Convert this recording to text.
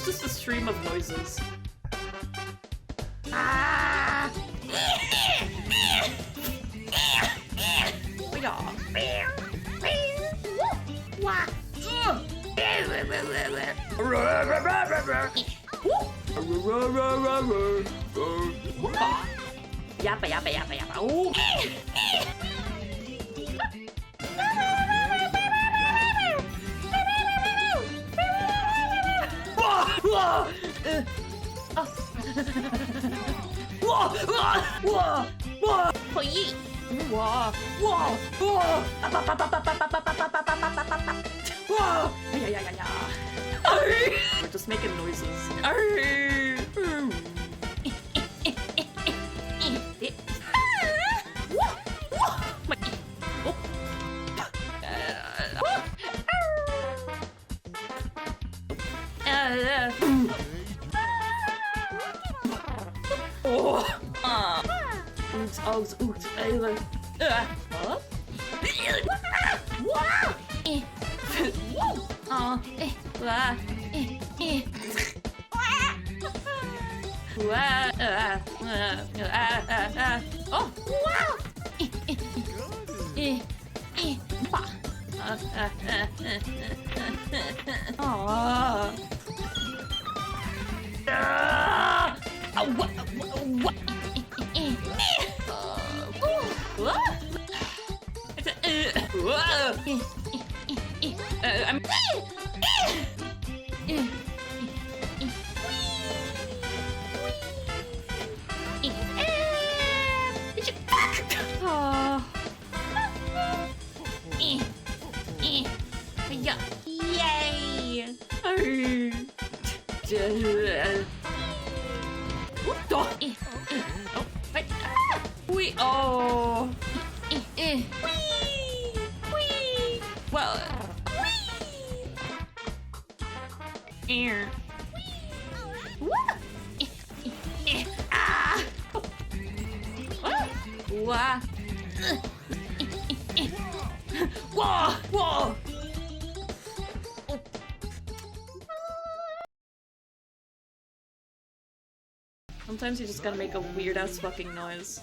It's just a stream of noises. Ah! Yappa yappa yappa yappa. Ooh. We're just making noises. Sometimes you just gotta make a weird ass fucking noise.